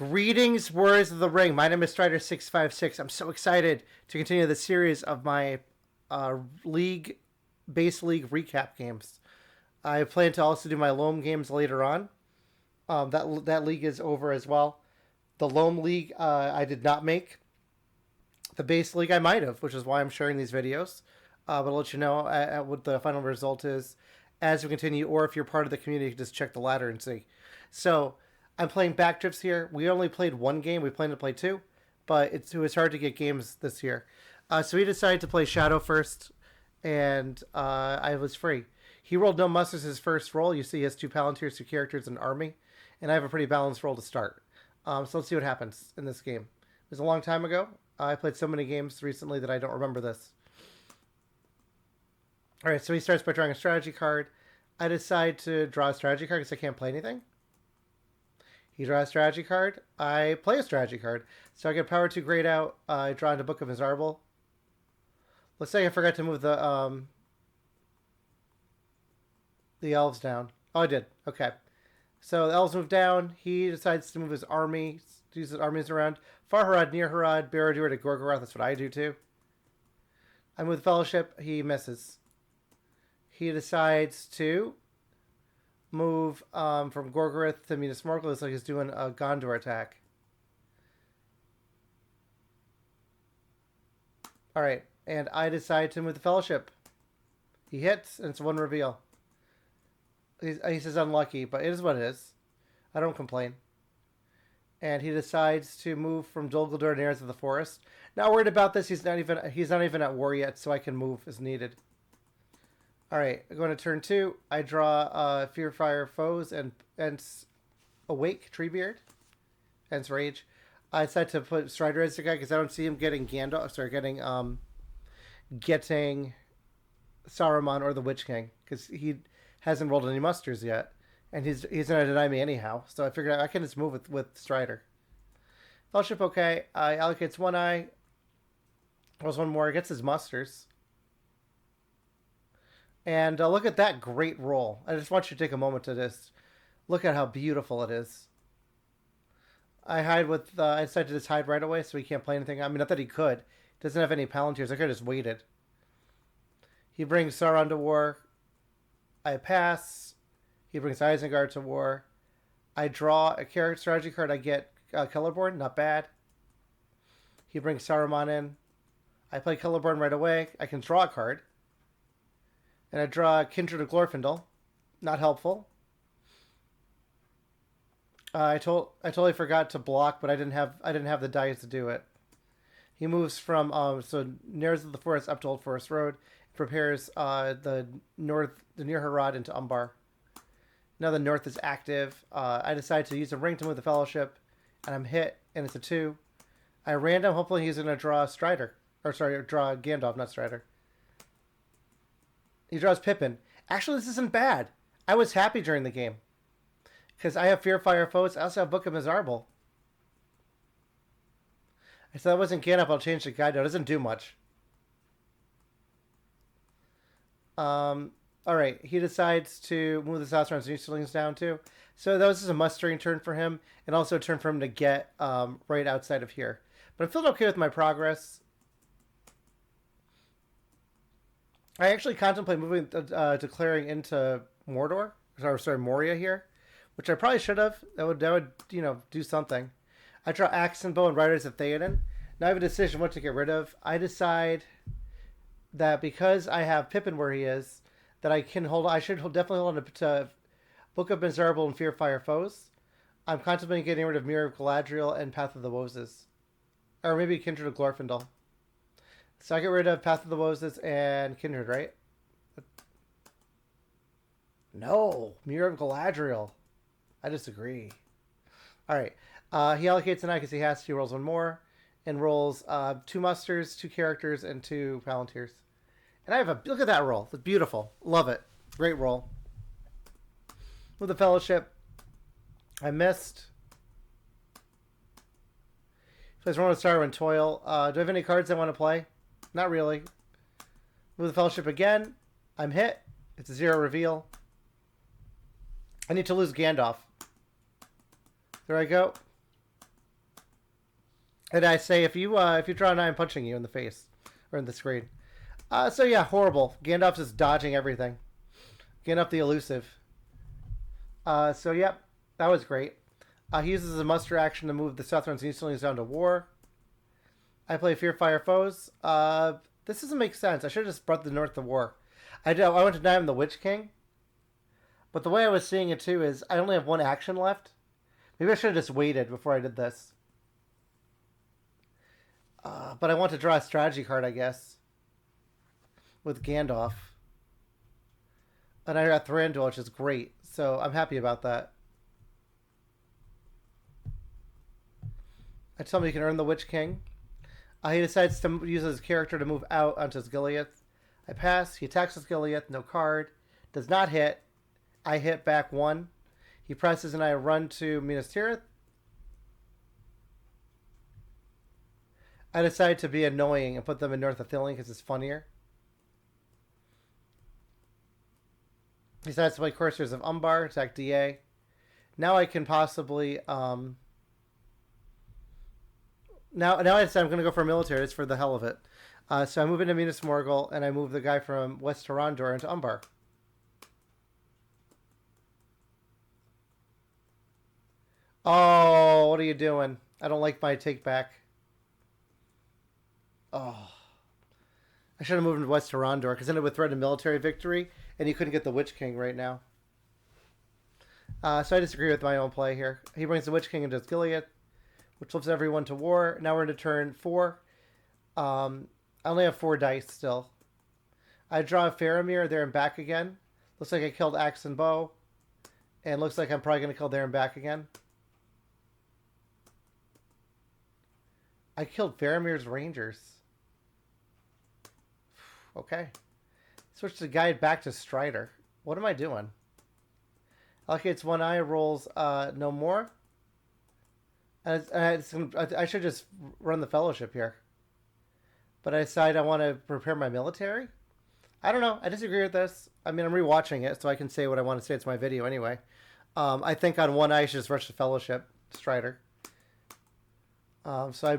Greetings, Warriors of the Ring. My name is Strider656. I'm so excited to continue the series of my base league recap games. I plan to also do my Loam games later on. That league is over as well. The Loam league I did not make. The base league I might have, which is why I'm sharing these videos. But I'll let you know what the final result is as we continue, or if you're part of the community, just check the ladder and see. So I'm playing Backdrifts here. We only played one game. We plan to play two, but it was hard to get games this year. So we decided to play Shadow first, and I was free. He rolled no musters his first roll. You see he has 2 Palantirs, 2 characters, and army, and I have a pretty balanced roll to start. So let's see what happens in this game. It was a long time ago. I played so many games recently that I don't remember this. All right, so he starts by drawing a strategy card. I decide to draw a strategy card because I can't play anything. He draws a strategy card. I play a strategy card. So I get Power 2 Great out. I draw into Book of Mizarble. Let's say I forgot to move the elves down. Oh, I did. Okay. So the elves move down. He decides to move his army. Use his armies around. Far Harad, Near Harad, Barad-dûr to Gorgoroth. That's what I do too. I move the Fellowship. He misses. He decides to move from Gorgoroth to Minas Morgul. Looks like he's doing a Gondor attack. Alright, and I decide to move the Fellowship. He hits, and it's 1 reveal. He says unlucky, but it is what it is. I don't complain. And he decides to move from Dol Guldur to Heirs of the Forest. Not worried about this. He's not even at war yet, so I can move as needed. Alright, going to turn 2. I draw Fear Fire Foes and Awake Treebeard. Ends Rage. I decided to put Strider as the guy because I don't see him getting Gandalf. Sorry, getting Saruman or the Witch King because he hasn't rolled any musters yet, and he's gonna deny me anyhow. So I figured I can just move with Strider. Fellowship, okay. I allocates 1 eye. Rolls 1 more. Gets his musters. And look at that great roll. I just want you to take a moment to just look at how beautiful it is. I hide with... I decided to just hide right away so he can't play anything. I mean, not that he could. He doesn't have any Palantirs. I could have just waited. He brings Sauron to war. I pass. He brings Isengard to war. I draw a character strategy card. I get Celeborn. Not bad. He brings Saruman in. I play Celeborn right away. I can draw a card. And I draw Kindred of Glorfindel. Not helpful. I totally forgot to block, but I didn't have the dice to do it. He moves from Heirs of the Forest up to Old Forest Road. Prepares the Near Harad into Umbar. Now the north is active. I decide to use a ring to move the Fellowship, and I'm hit, and it's a 2. I random. Hopefully he's gonna draw Strider, or sorry, draw Gandalf, not Strider. He draws Pippin. Actually, this isn't bad. I was happy during the game. Because I have Fear Fire Foes. I also have Book of Mizarble. I said that wasn't Gandalf. I'll change the guide. No, it doesn't do much. Alright. He decides to move the Southron's Newsterlings down too. So that was just a mustering turn for him. And also a turn for him to get right outside of here. But I'm feeling okay with my progress. I actually contemplate moving, declaring into Mordor, or sorry, Moria here, which I probably should have. That would do something. I draw Axe and Bow and Riders of Theoden. Now I have a decision what to get rid of. I decide that because I have Pippin where he is, that I should definitely hold on to Book of Mizarble and Fear Fire Foes. I'm contemplating getting rid of Mirror of Galadriel and Path of the Woses, or maybe Kindred of Glorfindel. So I get rid of Path of the Woses and Kindred, right? No, Mirror of Galadriel. I disagree. All right. He allocates an eye because he has to. He rolls 1 more and rolls 2 musters, 2 characters, and 2 Palantirs. And I have a look at that roll. It's beautiful. Love it. Great roll. With the Fellowship, I missed. Plays Roman Star and Toil. Do I have any cards I want to play? Not really. Move the Fellowship again. I'm hit. It's a 0 reveal. I need to lose Gandalf. There I go. And I say, if you draw an eye, I'm punching you in the face or in the screen. So yeah, horrible. Gandalf's just dodging everything. Gandalf the elusive. So yep, that was great. He uses a muster action to move the Southrons and Easterlings down to war. I play Fear Fire Foes. This doesn't make sense. I should have just brought the North to war. I went to Diamond the Witch King, but the way I was seeing it too is I only have one action left. Maybe I should have just waited before I did this. But I want to draw a strategy card, I guess, with Gandalf. And I got Thranduil, which is great. So I'm happy about that. I tell him he can earn the Witch King. He decides to use his character to move out onto Osgiliath. I pass. He attacks Osgiliath. No card. Does not hit. I hit back 1. He presses and I run to Minas Tirith. I decide to be annoying and put them in North Athelion because it's funnier. He decides to play Coursers of Umbar, attack DA. Now I can possibly... Now I decide I'm going to go for a military. It's for the hell of it. So I move into Minas Morgul, and I move the guy from West Tarandor into Umbar. Oh, what are you doing? I don't like my take back. Oh. I should have moved into West Tarandor, because then it would threaten military victory, and you couldn't get the Witch King right now. So I disagree with my own play here. He brings the Witch King into Gilead, which lifts everyone to war. Now we're into turn 4. I only have 4 dice still. I draw a Faramir there and back again. Looks like I killed Axe and Bow. And looks like I'm probably going to kill there and back again. I killed Faramir's Rangers. Okay. Switch the guide back to Strider. What am I doing? Allocates 1 eye, rolls no more. I should just run the Fellowship here. But I decide I want to prepare my military. I don't know. I disagree with this. I mean, I'm rewatching it, so I can say what I want to say. It's my video anyway. I think on 1 eye, I should just rush the Fellowship, Strider. So I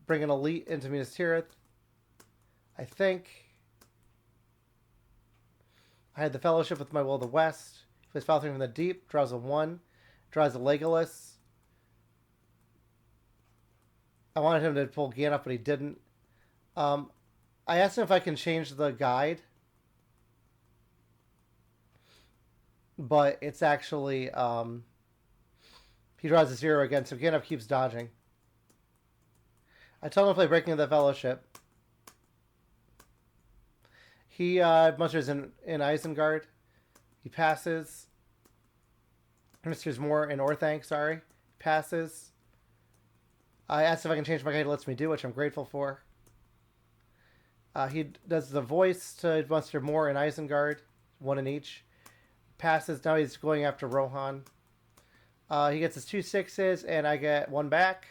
bring an Elite into Minas Tirith. I think I had the Fellowship with my Will of the West. Plays Falthing from the Deep. Draws a 1. Draws a Legolas. I wanted him to pull Gandalf, but he didn't. I asked him if I can change the guide. But it's actually... he draws a 0 again, so Gandalf keeps dodging. I told him to play Breaking of the Fellowship. He musters in Isengard. He passes. Musters more in Orthanc, sorry. Passes. I asked if I can change my guide. He lets me do, which I'm grateful for. He does the voice to muster more in Isengard. 1 in each. Passes. Now he's going after Rohan. He gets his 2 6s, and I get 1 back.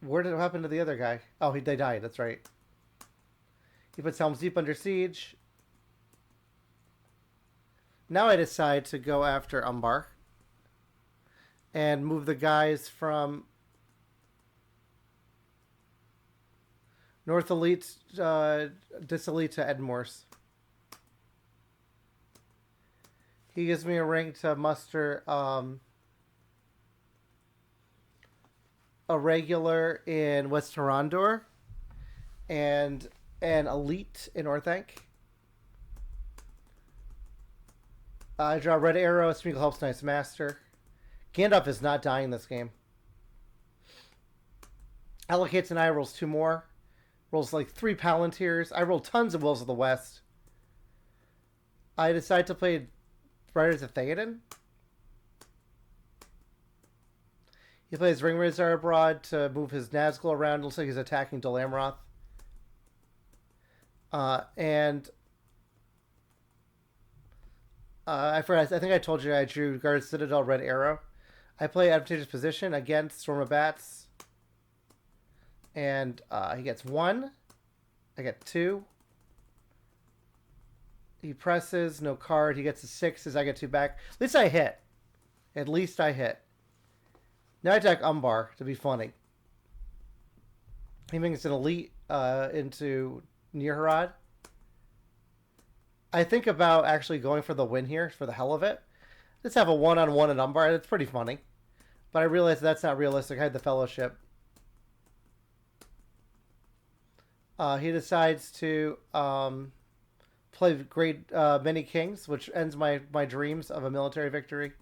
Where did it happen to the other guy? Oh, they died. That's right. He puts Helm's Deep under siege. Now I decide to go after Umbar. And move the guys from North Elite, Diselite to Edmores. He gives me a ring to muster a regular in West Tarandor and an elite in Orthanc. I draw Red Arrow, Smeagol helps Nice Master. Gandalf is not dying this game. Allocates an eye, rolls 2 more. Rolls like 3 Palantirs. I roll tons of Wills of the West. I decide to play Riders of Theoden. He plays Ringrazor abroad to move his Nazgul around. It looks like he's attacking Dol Amroth. I forgot. I think I told you I drew Guard Citadel Red Arrow. I play Advantageous Position against Storm of Bats. And he gets 1. I get 2. He presses, no card. He gets the 6s. I get 2 back. At least I hit. At least I hit. Now I attack Umbar to be funny. He makes an elite into Nirharad. I think about actually going for the win here for the hell of it. Let's have a one-on-one in Umbar. It's pretty funny. But I realize that's not realistic. I had the Fellowship. He decides to play great many kings, which ends my dreams of a military victory.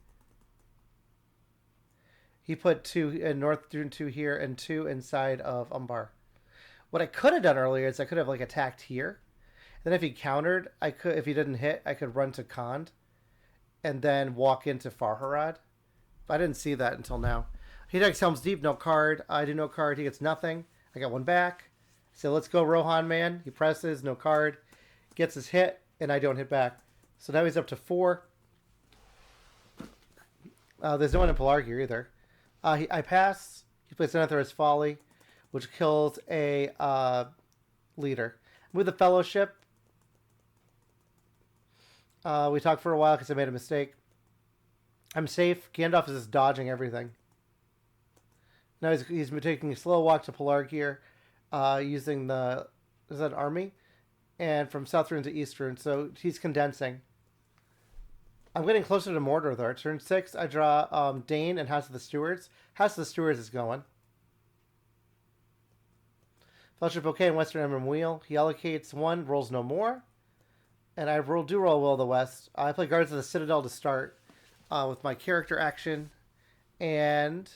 He put 2 in north, 2 here, and 2 inside of Umbar. What I could have done earlier is I could have like attacked here. Then if he countered, I could, if he didn't hit, I could run to Khand and then walk into Farharad. But I didn't see that until now. He takes Helm's Deep, no card. I do no card. He gets nothing. I got 1 back. So let's go Rohan man. He presses, no card. Gets his hit, and I don't hit back. So now he's up to 4. There's no one in Pelargir either. I pass. He plays Zenithor's Folly, which kills a leader. With the Fellowship, we talked for a while because I made a mistake. I'm safe. Gandalf is just dodging everything. Now he's taking a slow walk to Pelargir, using the... Is that an army? And from South Rune to East Rune, so he's condensing. I'm getting closer to Mordor, though. Turn 6, I draw Dane and House of the Stewards. House of the Stewards is going. Fellowship OK and Western Emblem Wheel. He allocates 1, rolls no more. And I do roll Will of the West. I play Guards of the Citadel to start with my character action. And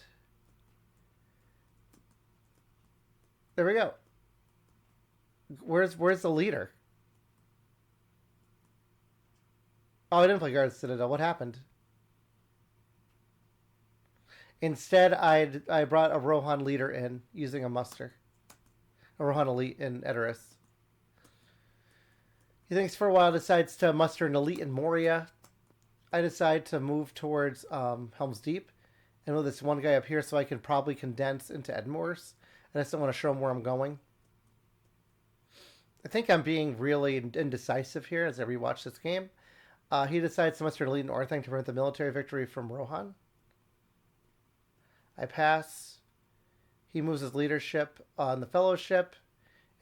there we go. Where's the leader? Oh, I didn't play Guards of the Citadel. What happened? Instead, I brought a Rohan leader in using a muster. A Rohan elite in Edoras. He thinks for a while, decides to muster an elite in Moria. I decide to move towards Helm's Deep. And with this one guy up here so I can probably condense into Edmoors. I just don't want to show him where I'm going. I think I'm being really indecisive here as I rewatch this game. He decides to muster an elite in Orthanc to prevent the military victory from Rohan. I pass. He moves his leadership on the Fellowship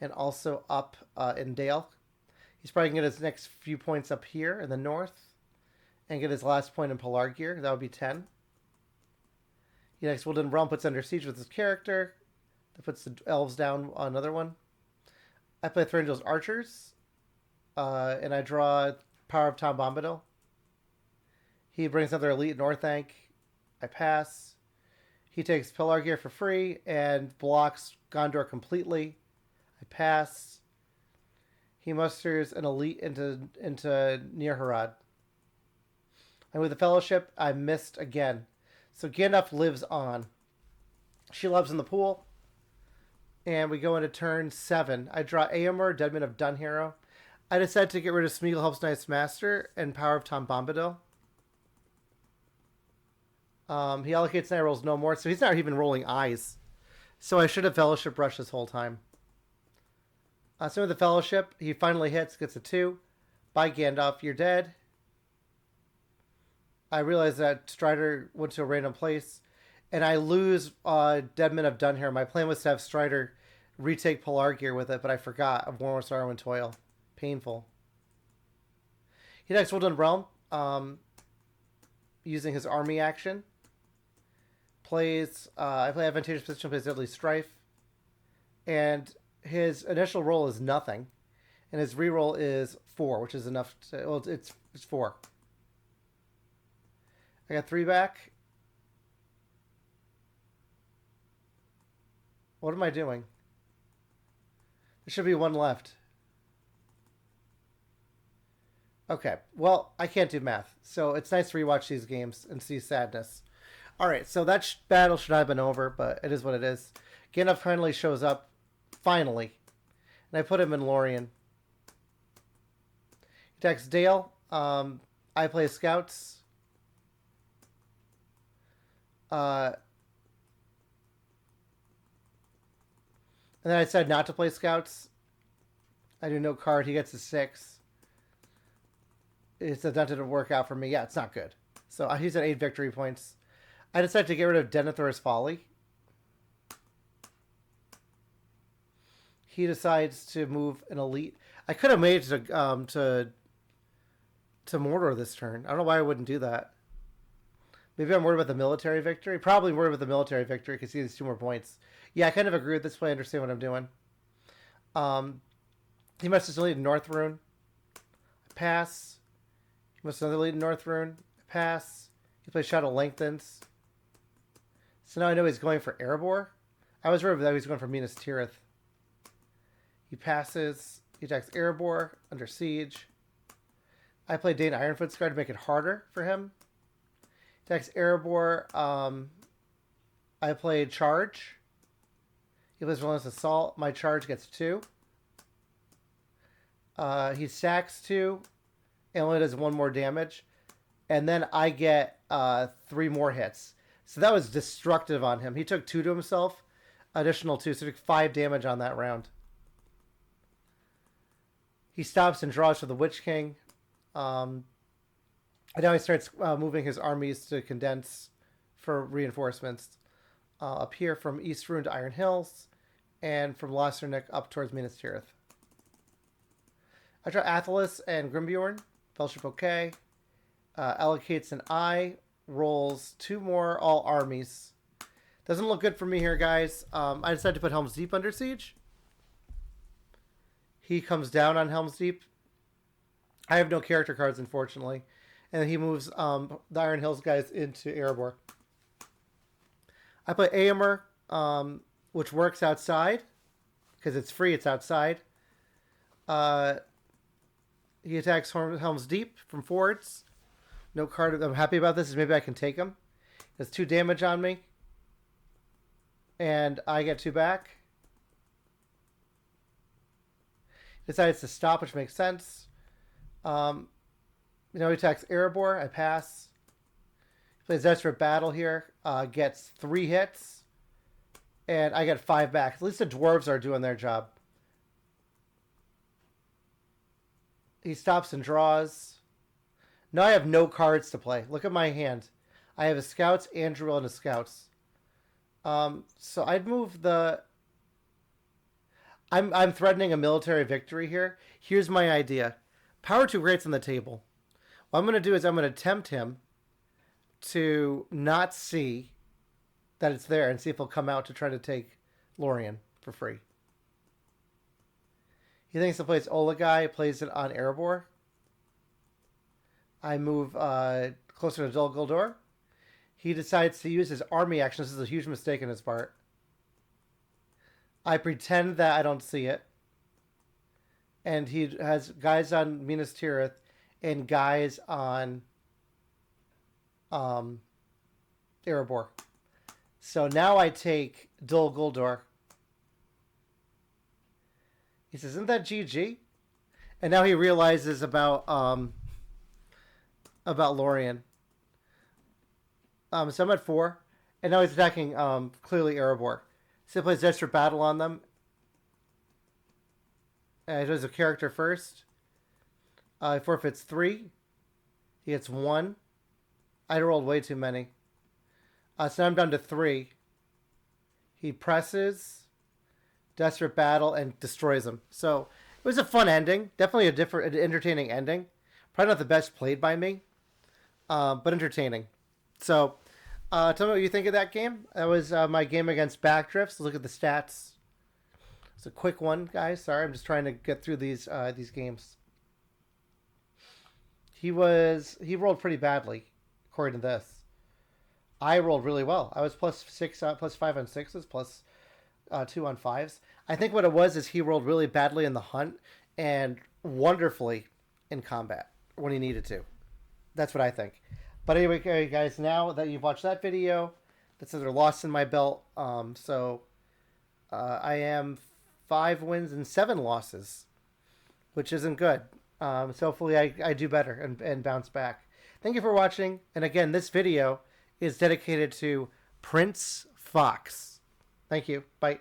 and also up in Dale. He's probably going to get his next few points up here in the north and get his last point in Pelargir. That would be 10. He next Woodland Realm puts under siege with his character. That puts the elves down another one. I play Thranduil's Archers. And I draw Power of Tom Bombadil. He brings another elite in Orthanc. I pass. He takes Pelargir for free and blocks Gondor completely. I pass. He musters an elite into Nirharad. And with the Fellowship, I missed again. So Gandalf lives on. She loves in the pool. And we go into turn 7. I draw Éomer, Deadman of Dunharrow. I decide to get rid of Smeagol Help's Knight's Master and Power of Tom Bombadil. He allocates and I rolls no more, so he's not even rolling eyes. So I should have Fellowship Rush this whole time. So with the Fellowship, he finally hits, gets a 2. Bye, Gandalf, you're dead. I realize that Strider went to a random place, and I lose Deadman of Dunharrow. My plan was to have Strider retake Pelargir with it, but I forgot of War with Sorrow and Toil. Painful. He next Woodland Realm, using his army action. Plays, I play Advantageous Position, plays Deadly Strife. And his initial roll is nothing. And his reroll is 4, which is enough to, well, it's 4. I got 3 back. What am I doing? There should be 1 left. Okay, well, I can't do math, so it's nice to rewatch these games and see sadness. Alright, so that battle should have been over, but it is what it is. Gandalf finally shows up. Finally. And I put him in Lorien. He attacks Dale. I play Scouts. And then I decided not to play Scouts. I do no card. He gets a 6. That didn't work out for me. Yeah, it's not good. So he's at 8 victory points. I decided to get rid of Denethor's Folly. He decides to move an elite. I could have made it to Mordor this turn. I don't know why I wouldn't do that. Maybe I'm worried about the military victory. Probably worried about the military victory because he has 2 more points. Yeah, I kind of agree with this play. I understand what I'm doing. He must have deleted North Rune. I pass. He must have deleted North Rune. I pass. He plays Shadow Lengthens. So now I know he's going for Erebor. I was worried that he was going for Minas Tirith. He passes. He attacks Erebor under siege. I play Dane Ironfoot's card to make it harder for him. He attacks Erebor. I play Charge. He plays Relentless Assault. My charge gets 2. He sacks 2. And only does 1 more damage. And then I get 3 more hits. So that was destructive on him. He took 2 to himself. Additional 2. So he took 5 damage on that round. He stops and draws for the Witch King. And now he starts moving his armies to condense for reinforcements. Up here from East Rune to Iron Hills. And from Losternick up towards Minas Tirith. I draw Athelas and Grimbjorn. Fellowship okay. Allocates an eye. Rolls 2 more all armies. Doesn't look good for me here, guys. I decided to put Helm's Deep under siege. He comes down on Helm's Deep. I have no character cards, unfortunately. And then he moves the Iron Hills guys into Erebor. I play Aemir, which works outside. Because it's free, it's outside. He attacks Helm's Deep from forwards. No card I'm happy about this is maybe I can take him. He has 2 damage on me. And I get 2 back. Decides to stop, which makes sense. He attacks Erebor. I pass. He plays Desperate Battle here. Gets 3 hits. And I get 5 back. At least the dwarves are doing their job. He stops and draws. Now I have no cards to play. Look at my hand. I have a Scouts, Anduril, and a Scouts. So I'd move the... I'm threatening a military victory here. Here's my idea. Power 2 Greats on the table. What I'm going to do is I'm going to tempt him to not see that it's there and see if he'll come out to try to take Lorien for free. He thinks he'll place Olagai, plays it on Erebor. I move closer to Dol Guldur. He decides to use his army action. This is a huge mistake on his part. I pretend that I don't see it. And he has guys on Minas Tirith and guys on Erebor. So now I take Dol Guldur. He says, isn't that GG? And now he realizes about Lorien. So I'm at 4. And now he's attacking clearly Erebor. So he plays Desperate Battle on them. He does a character first. He forfeits 3. He gets 1. I rolled way too many. So now I'm down to 3. He presses, Desperate Battle, and destroys him. So it was a fun ending. Definitely an entertaining ending. Probably not the best played by me, but entertaining. So tell me what you think of that game. That was my game against Backdrifts. Let's look at the stats. It's a quick one, guys. Sorry, I'm just trying to get through these games. He rolled pretty badly, according to this. I rolled really well. I was plus 5 on 6s, plus 2 on 5s. I think what it was is he rolled really badly in the hunt and wonderfully in combat when he needed to. That's what I think. But anyway, guys, now that you've watched that video, that's another loss in my belt. So I am 5 wins and 7 losses, which isn't good. So hopefully I do better and bounce back. Thank you for watching. And again, this video is dedicated to Prince Fox. Thank you. Bye.